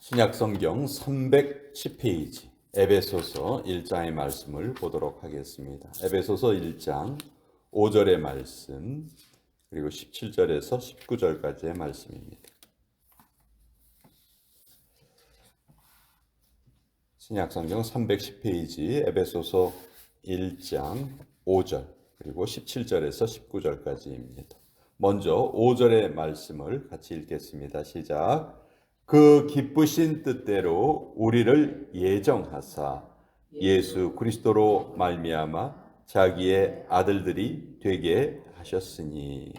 신약성경 310페이지 에베소서 1장의 말씀을 보도록 하겠습니다. 에베소서 1장 5절의 말씀 그리고 17절에서 19절까지의 말씀입니다. 신약성경 310페이지 에베소서 1장 5절 그리고 17절에서 19절까지입니다. 먼저 5절의 말씀을 같이 읽겠습니다. 시작. 그 기쁘신 뜻대로 우리를 예정하사 예수 그리스도로 말미암아 자기의 아들들이 되게 하셨으니.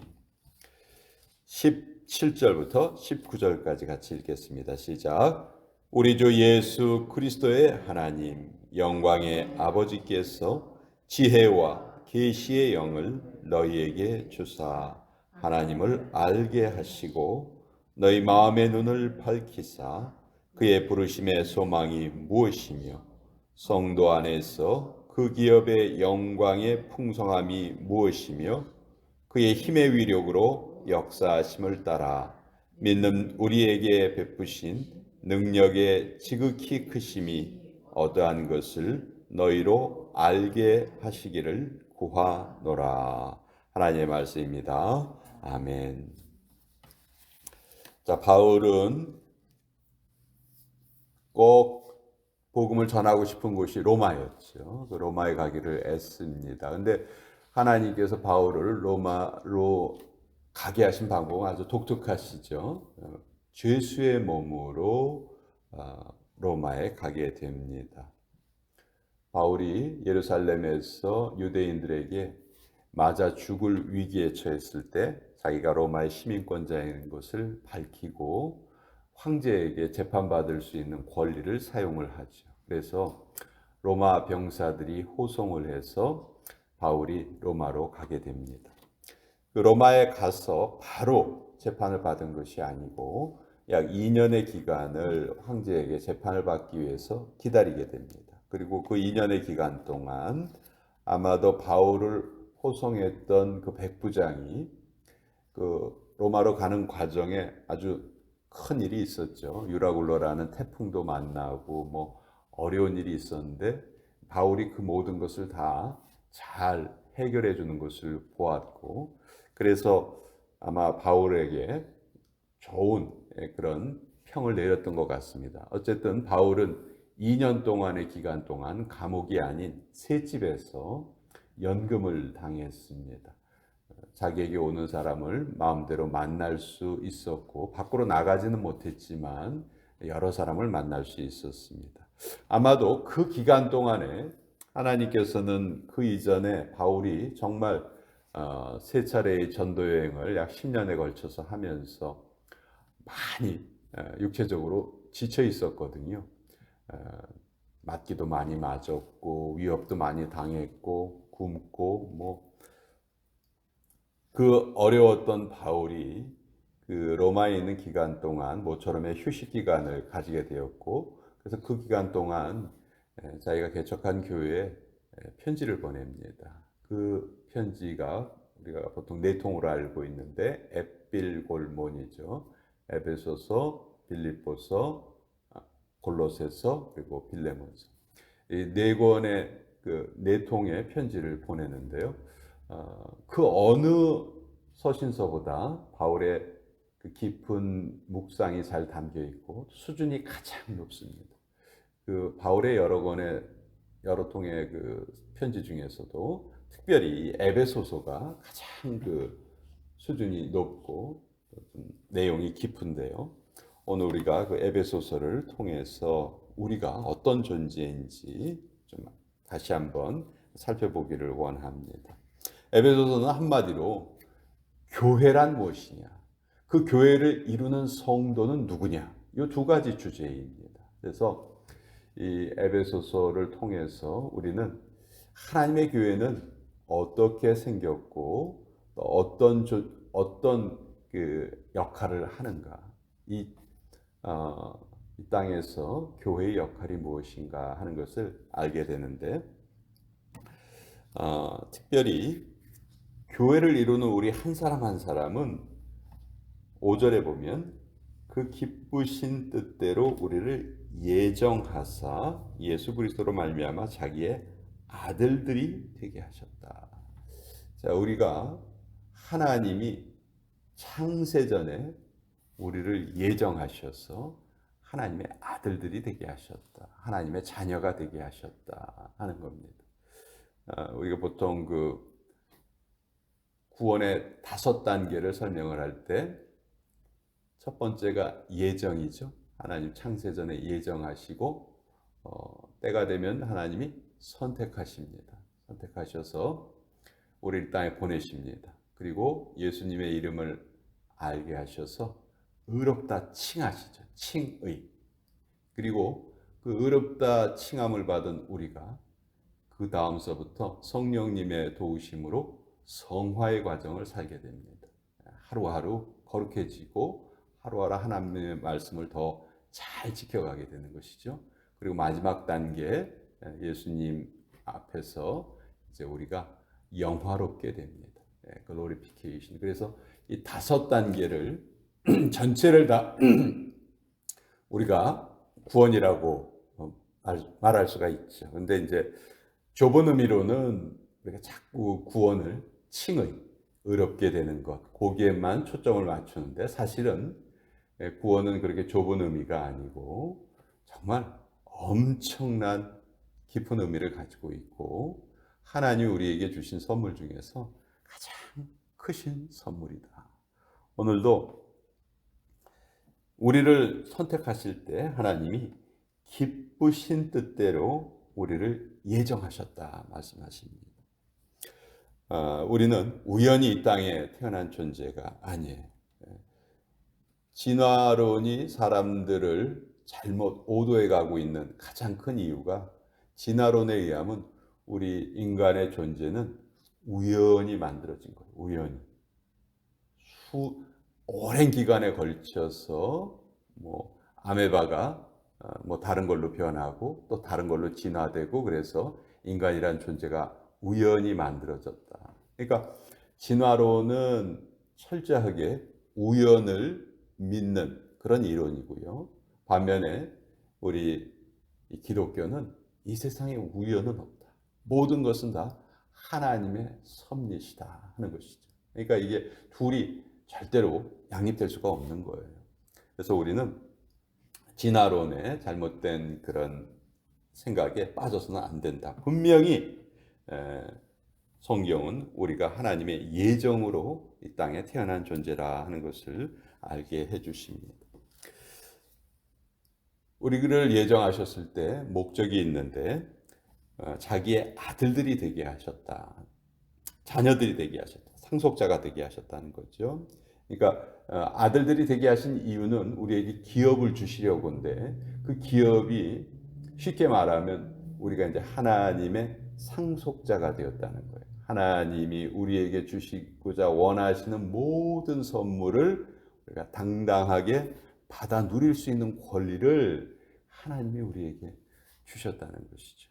17절부터 19절까지 같이 읽겠습니다. 시작. 우리 주 예수 그리스도의 하나님 영광의 아버지께서 지혜와 계시의 영을 너희에게 주사 하나님을 알게 하시고 너희 마음의 눈을 밝히사 그의 부르심의 소망이 무엇이며 성도 안에서 그 기업의 영광의 풍성함이 무엇이며 그의 힘의 위력으로 역사하심을 따라 믿는 우리에게 베푸신 능력의 지극히 크심이 어떠한 것을 너희로 알게 하시기를 구하노라. 하나님의 말씀입니다. 아멘. 자, 바울은 꼭 복음을 전하고 싶은 곳이 로마였죠. 그 로마에 가기를 애씁니다. 근데 하나님께서 바울을 로마로 가게 하신 방법은 아주 독특하시죠. 죄수의 몸으로 로마에 가게 됩니다. 바울이 예루살렘에서 유대인들에게 맞아 죽을 위기에 처했을 때 자기가 로마의 시민권자인 것을 밝히고 황제에게 재판받을 수 있는 권리를 사용을 하죠. 그래서 로마 병사들이 호송을 해서 바울이 로마로 가게 됩니다. 그 로마에 가서 바로 재판을 받은 것이 아니고 약 2년의 기간을 황제에게 재판을 받기 위해서 기다리게 됩니다. 그리고 그 2년의 기간 동안 아마도 바울을 호송했던 그 백부장이 그 로마로 가는 과정에 아주 큰 일이 있었죠. 유라굴로라는 태풍도 만나고 뭐 어려운 일이 있었는데 바울이 그 모든 것을 다 잘 해결해 주는 것을 보았고 그래서 아마 바울에게 좋은 그런 평을 내렸던 것 같습니다. 어쨌든 바울은 2년 동안의 기간 동안 감옥이 아닌 셋집에서 연금을 당했습니다. 자기에게 오는 사람을 마음대로 만날 수 있었고 밖으로 나가지는 못했지만 여러 사람을 만날 수 있었습니다. 아마도 그 기간 동안에 하나님께서는 그 이전에 바울이 정말 세 차례의 전도 여행을 약 10년에 걸쳐서 하면서 많이 육체적으로 지쳐 있었거든요. 맞기도 많이 맞았고 위협도 많이 당했고 굶고 뭐 그 어려웠던 바울이 그 로마에 있는 기간 동안 모처럼의 휴식 기간을 가지게 되었고 그래서 그 기간 동안 자기가 개척한 교회에 편지를 보냅니다. 그 편지가 우리가 보통 네 통으로 알고 있는데 엡빌골몬이죠. 에베소서, 빌립보서, 골로새서 그리고 빌레몬서. 이 네 권의 그 네 통의 편지를 보내는데요. 그 어느 서신서보다 바울의 그 깊은 묵상이 잘 담겨 있고 수준이 가장 높습니다. 그 바울의 여러 통의 그 편지 중에서도 특별히 에베소서가 가장 그 수준이 높고 내용이 깊은데요. 오늘 우리가 그 에베소서를 통해서 우리가 어떤 존재인지 좀 다시 한번 살펴보기를 원합니다. 에베소서는 한마디로 교회란 무엇이냐, 그 교회를 이루는 성도는 누구냐, 이 두 가지 주제입니다. 그래서 이 에베소서를 통해서 우리는 하나님의 교회는 어떻게 생겼고 어떤 그 역할을 하는가, 이 땅에서 교회의 역할이 무엇인가 하는 것을 알게 되는데 특별히 교회를 이루는 우리 한 사람 한 사람은 5절에 보면 그 기쁘신 뜻대로 우리를 예정하사 예수 그리스도로 말미암아 자기의 아들들이 되게 하셨다. 자, 우리가 하나님이 창세전에 우리를 예정하셔서 하나님의 아들들이 되게 하셨다. 하나님의 자녀가 되게 하셨다 하는 겁니다. 우리가 보통 그 구원의 5단계를 설명을 할 때 첫 번째가 예정이죠. 하나님 창세전에 예정하시고 때가 되면 하나님이 선택하십니다. 선택하셔서 우리를 땅에 보내십니다. 그리고 예수님의 이름을 알게 하셔서 의롭다 칭하시죠. 칭의. 그리고 그 의롭다 칭함을 받은 우리가 그 다음서부터 성령님의 도우심으로 성화의 과정을 살게 됩니다. 하루하루 거룩해지고 하루하루 하나님의 말씀을 더 잘 지켜가게 되는 것이죠. 그리고 마지막 단계 예수님 앞에서 이제 우리가 영화롭게 됩니다. 글로리피케이션. 그래서 이 5단계를 전체를 다 우리가 구원이라고 말할 수가 있죠. 근데 이제 좁은 의미로는 우리가 자꾸 구원을 칭의, 의롭게 되는 것, 거기에만 초점을 맞추는데 사실은 구원은 그렇게 좁은 의미가 아니고 정말 엄청난 깊은 의미를 가지고 있고 하나님이 우리에게 주신 선물 중에서 가장 크신 선물이다. 오늘도 우리를 선택하실 때 하나님이 기쁘신 뜻대로 우리를 예정하셨다 말씀하십니다. 우리는 우연히 이 땅에 태어난 존재가 아니에요. 진화론이 사람들을 잘못 오도해 가고 있는 가장 큰 이유가 진화론에 의하면 우리 인간의 존재는 우연히 만들어진 거예요. 우연히. 오랜 기간에 걸쳐서 아메바가 다른 걸로 변하고 또 다른 걸로 진화되고 그래서 인간이란 존재가 우연히 만들어졌다. 그러니까 진화론은 철저하게 우연을 믿는 그런 이론이고요. 반면에 우리 기독교는 이 세상에 우연은 없다. 모든 것은 다 하나님의 섭리시다 하는 것이죠. 그러니까 이게 둘이 절대로 양립될 수가 없는 거예요. 그래서 우리는 진화론의 잘못된 그런 생각에 빠져서는 안 된다. 분명히 성경은 우리가 하나님의 예정으로 이 땅에 태어난 존재라 하는 것을 알게 해주십니다. 우리를 예정하셨을 때 목적이 있는데 자기의 아들들이 되게 하셨다. 자녀들이 되게 하셨다. 상속자가 되게 하셨다는 거죠. 그러니까 아들들이 되게 하신 이유는 우리에게 기업을 주시려고인데 그 기업이 쉽게 말하면 우리가 이제 하나님의 상속자가 되었다는 거예요. 하나님이 우리에게 주시고자 원하시는 모든 선물을 우리가 당당하게 받아 누릴 수 있는 권리를 하나님이 우리에게 주셨다는 것이죠.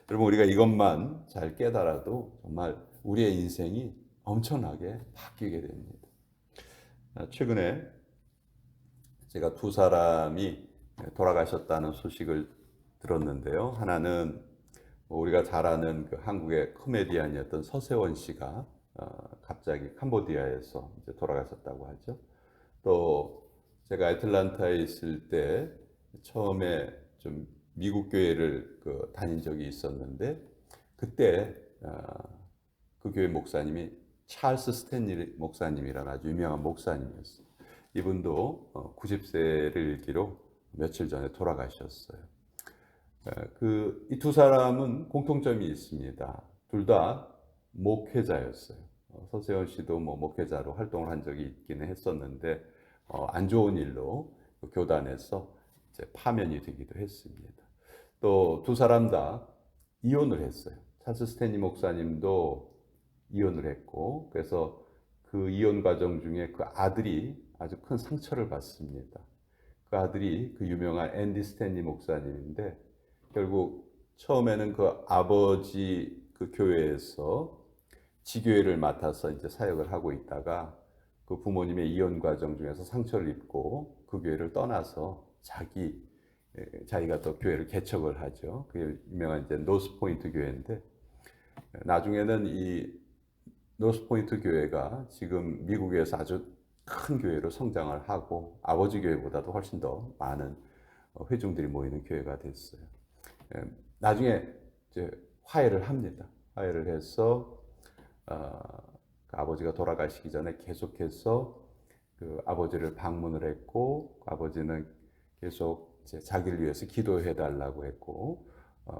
여러분 우리가 이것만 잘 깨달아도 정말 우리의 인생이 엄청나게 바뀌게 됩니다. 최근에 제가 2사람이 돌아가셨다는 소식을 들었는데요. 하나는 우리가 잘 아는 그 한국의 코미디언이었던 서세원 씨가 갑자기 캄보디아에서 이제 돌아가셨다고 하죠. 또 제가 애틀란타에 있을 때 처음에 좀 미국 교회를 다닌 적이 있었는데 그때 그 교회 목사님이 찰스 스탠리 목사님이라는 아주 유명한 목사님이었어요. 이분도 90세를 일기로 며칠 전에 돌아가셨어요. 이 2사람은 공통점이 있습니다. 둘 다 목회자였어요. 서세원 씨도 목회자로 활동을 한 적이 있기는 했었는데 안 좋은 일로 교단에서 이제 파면이 되기도 했습니다. 또 2사람 다 이혼을 했어요. 찰스 스탠리 목사님도 이혼을 했고 그래서 그 이혼 과정 중에 그 아들이 아주 큰 상처를 받습니다. 그 아들이 그 유명한 앤디 스탠리 목사님인데 결국 처음에는 그 아버지 그 교회에서 지교회를 맡아서 이제 사역을 하고 있다가 그 부모님의 이혼 과정 중에서 상처를 입고 그 교회를 떠나서 자기가 또 교회를 개척을 하죠. 그게 유명한 이제 노스포인트 교회인데, 나중에는 이 노스포인트 교회가 지금 미국에서 아주 큰 교회로 성장을 하고 아버지 교회보다도 훨씬 더 많은 회중들이 모이는 교회가 됐어요. 나중에 이제 화해를 합니다. 화해를 해서 그 아버지가 돌아가시기 전에 계속해서 그 아버지를 방문을 했고, 아버지는 계속 이제 자기를 위해서 기도해 달라고 했고,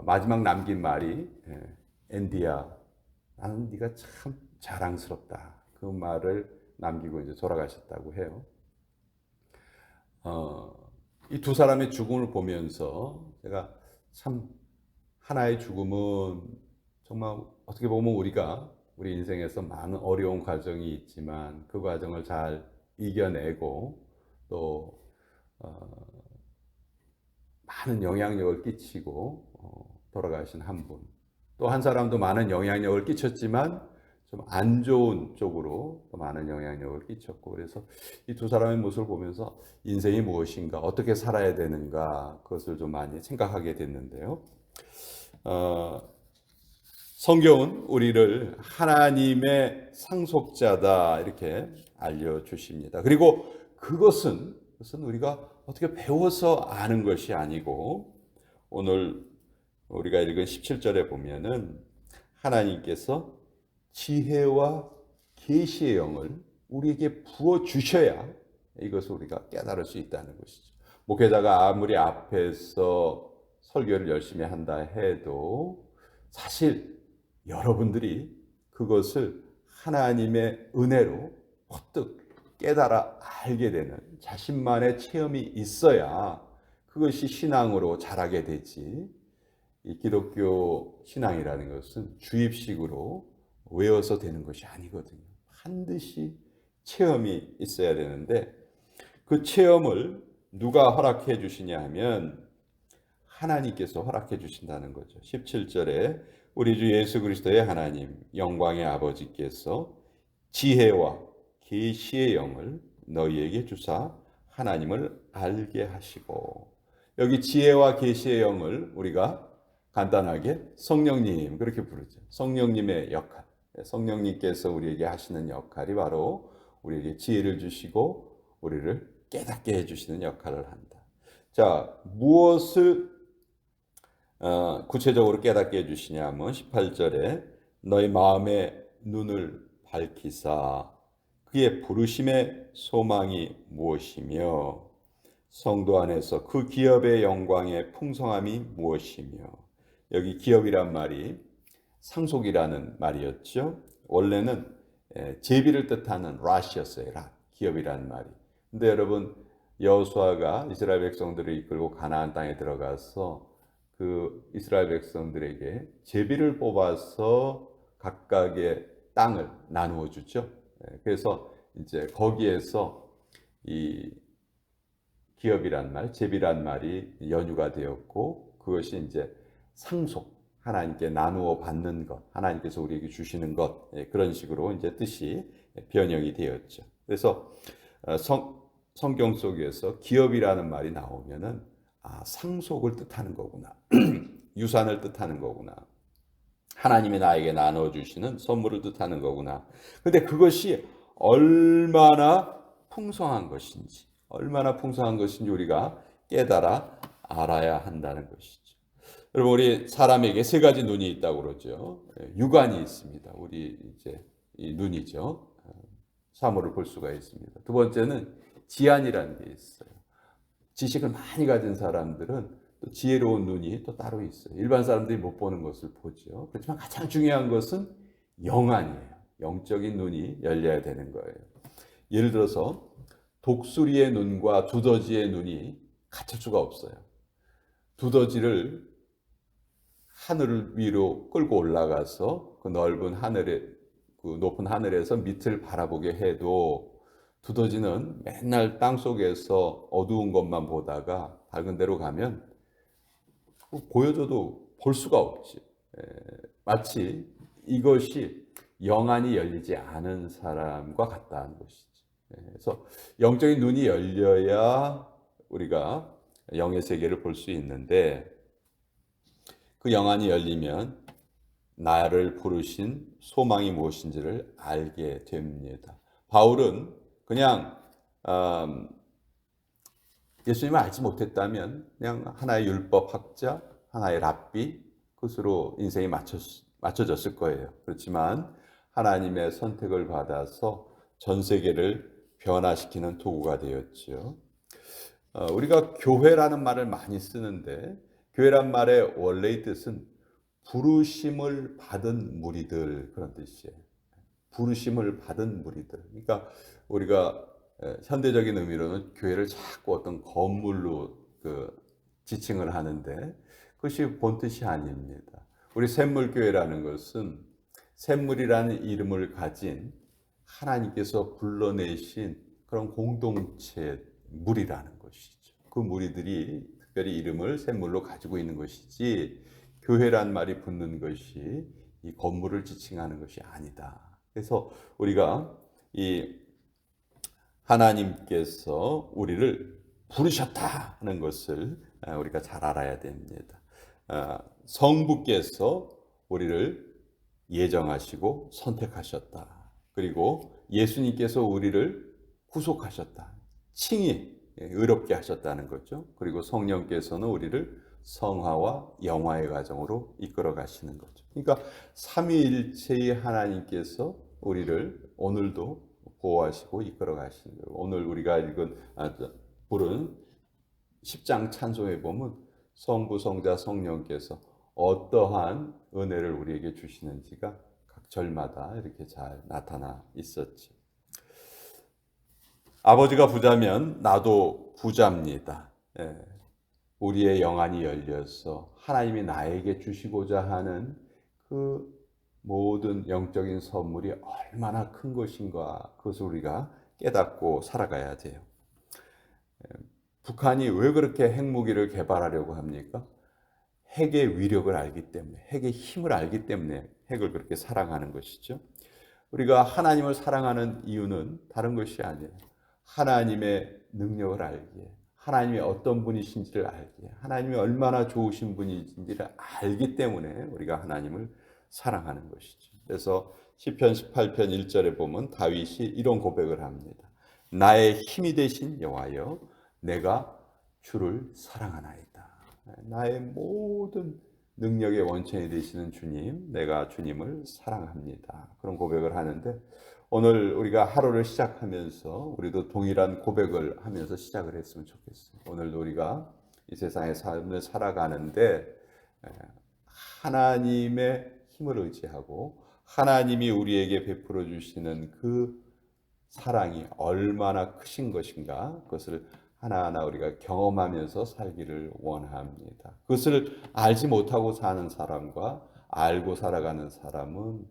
마지막 남긴 말이 앤디야, 나는 네가 참 자랑스럽다. 그 말을 남기고 이제 돌아가셨다고 해요. 이 두 사람의 죽음을 보면서 제가 참, 하나의 죽음은 정말 어떻게 보면 우리 인생에서 많은 어려운 과정이 있지만 그 과정을 잘 이겨내고 또 많은 영향력을 끼치고 돌아가신 한 분, 또 한 사람도 많은 영향력을 끼쳤지만 좀 안 좋은 쪽으로 또 많은 영향력을 끼쳤고, 그래서 이 두 사람의 모습을 보면서 인생이 무엇인가, 어떻게 살아야 되는가, 그것을 좀 많이 생각하게 됐는데요. 성경은 우리를 하나님의 상속자다 이렇게 알려주십니다. 그리고 그것은 우리가 어떻게 배워서 아는 것이 아니고, 오늘 우리가 읽은 17절에 보면은 하나님께서 지혜와 계시의 영을 우리에게 부어 주셔야 이것을 우리가 깨달을 수 있다는 것이죠. 목회자가 아무리 앞에서 설교를 열심히 한다 해도 사실 여러분들이 그것을 하나님의 은혜로 퍼뜩 깨달아 알게 되는 자신만의 체험이 있어야 그것이 신앙으로 자라게 되지, 이 기독교 신앙이라는 것은 주입식으로 외워서 되는 것이 아니거든요. 반드시 체험이 있어야 되는데, 그 체험을 누가 허락해 주시냐 하면 하나님께서 허락해 주신다는 거죠. 17절에 우리 주 예수 그리스도의 하나님 영광의 아버지께서 지혜와 계시의 영을 너희에게 주사 하나님을 알게 하시고, 여기 지혜와 계시의 영을 우리가 간단하게 성령님 그렇게 부르죠. 성령님의 역할, 성령님께서 우리에게 하시는 역할이 바로 우리에게 지혜를 주시고 우리를 깨닫게 해주시는 역할을 한다. 자, 무엇을 구체적으로 깨닫게 해주시냐 하면 18절에 너희 마음의 눈을 밝히사 그의 부르심의 소망이 무엇이며 성도 안에서 그 기업의 영광의 풍성함이 무엇이며, 여기 기업이란 말이 상속이라는 말이었죠. 원래는 제비를 뜻하는 랏이었어요. 기업이라는 말이. 근데 여러분, 여호수아가 이스라엘 백성들을 이끌고 가나안 땅에 들어가서 그 이스라엘 백성들에게 제비를 뽑아서 각각의 땅을 나누어 주죠. 그래서 이제 거기에서 이 기업이란 말, 제비란 말이 연유가 되었고, 그것이 이제 상속, 하나님께 나누어 받는 것, 하나님께서 우리에게 주시는 것, 그런 식으로 이제 뜻이 변형이 되었죠. 그래서 성경 속에서 기업이라는 말이 나오면은 상속을 뜻하는 거구나. 유산을 뜻하는 거구나. 하나님이 나에게 나눠 주시는 선물을 뜻하는 거구나. 근데 그것이 얼마나 풍성한 것인지 우리가 깨달아 알아야 한다는 것이죠. 여러분, 우리 사람에게 세 가지 눈이 있다고 그러죠. 육안이 있습니다. 우리 이제 이 눈이죠. 사물을 볼 수가 있습니다. 두 번째는 지안이라는 게 있어요. 지식을 많이 가진 사람들은 또 지혜로운 눈이 또 따로 있어요. 일반 사람들이 못 보는 것을 보죠. 그렇지만 가장 중요한 것은 영안이에요. 영적인 눈이 열려야 되는 거예요. 예를 들어서 독수리의 눈과 두더지의 눈이 같을 수가 없어요. 두더지를 하늘 위로 끌고 올라가서 그 넓은 하늘에, 그 높은 하늘에서 밑을 바라보게 해도 두더지는 맨날 땅 속에서 어두운 것만 보다가 밝은 데로 가면 보여줘도 볼 수가 없지. 마치 이것이 영안이 열리지 않은 사람과 같다는 것이지. 그래서 영적인 눈이 열려야 우리가 영의 세계를 볼 수 있는데 그 영안이 열리면 나를 부르신 소망이 무엇인지를 알게 됩니다. 바울은 그냥 예수님을 알지 못했다면 그냥 하나의 율법학자, 하나의 랍비, 그것으로 인생이 맞춰졌을 거예요. 그렇지만 하나님의 선택을 받아서 전 세계를 변화시키는 도구가 되었죠. 우리가 교회라는 말을 많이 쓰는데 교회란 말의 원래의 뜻은 부르심을 받은 무리들 그런 뜻이에요. 부르심을 받은 무리들. 그러니까 우리가 현대적인 의미로는 교회를 자꾸 어떤 건물로 지칭을 하는데 그것이 본뜻이 아닙니다. 우리 샘물교회라는 것은 샘물이라는 이름을 가진 하나님께서 불러내신 그런 공동체 무리라는 것이죠. 그 무리들이 특별히 이름을 샘물로 가지고 있는 것이지 교회란 말이 붙는 것이 이 건물을 지칭하는 것이 아니다. 그래서 우리가 이 하나님께서 우리를 부르셨다는 것을 우리가 잘 알아야 됩니다. 성부께서 우리를 예정하시고 선택하셨다. 그리고 예수님께서 우리를 구속하셨다. 칭히 의롭게 하셨다는 거죠. 그리고 성령께서는 우리를 성화와 영화의 과정으로 이끌어 가시는 거죠. 그러니까 삼위일체의 하나님께서 우리를 오늘도 보호하시고 이끌어 가시는 거예요. 오늘 우리가 부른 10장 찬송에 보면 성부, 성자, 성령께서 어떠한 은혜를 우리에게 주시는지가 각 절마다 이렇게 잘 나타나 있었죠. 아버지가 부자면 나도 부자입니다. 우리의 영안이 열려서 하나님이 나에게 주시고자 하는 그 모든 영적인 선물이 얼마나 큰 것인가 그것을 우리가 깨닫고 살아가야 돼요. 북한이 왜 그렇게 핵무기를 개발하려고 합니까? 핵의 위력을 알기 때문에, 핵의 힘을 알기 때문에 핵을 그렇게 사랑하는 것이죠. 우리가 하나님을 사랑하는 이유는 다른 것이 아니에요. 하나님의 능력을 알기에, 하나님이 어떤 분이신지를 알기에, 하나님이 얼마나 좋으신 분이신지를 알기 때문에 우리가 하나님을 사랑하는 것이죠. 그래서 시편 18편 1절에 보면 다윗이 이런 고백을 합니다. 나의 힘이 되신 여호와여, 내가 주를 사랑하나이다. 나의 모든 능력의 원천이 되시는 주님, 내가 주님을 사랑합니다. 그런 고백을 하는데 오늘 우리가 하루를 시작하면서 우리도 동일한 고백을 하면서 시작을 했으면 좋겠어요. 오늘도 우리가 이 세상의 삶을 살아가는데 하나님의 힘을 의지하고 하나님이 우리에게 베풀어 주시는 그 사랑이 얼마나 크신 것인가 그것을 하나하나 우리가 경험하면서 살기를 원합니다. 그것을 알지 못하고 사는 사람과 알고 살아가는 사람은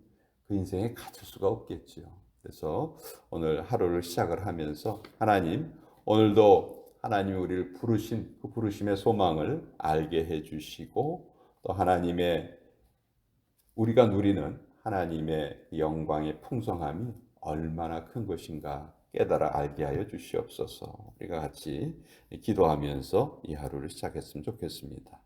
그 인생에 갇힐 수가 없겠죠. 그래서 오늘 하루를 시작을 하면서 하나님, 오늘도 하나님이 우리를 부르신 그 부르심의 소망을 알게 해주시고 또 하나님의 우리가 누리는 하나님의 영광의 풍성함이 얼마나 큰 것인가 깨달아 알게 하여 주시옵소서. 우리가 같이 기도하면서 이 하루를 시작했으면 좋겠습니다.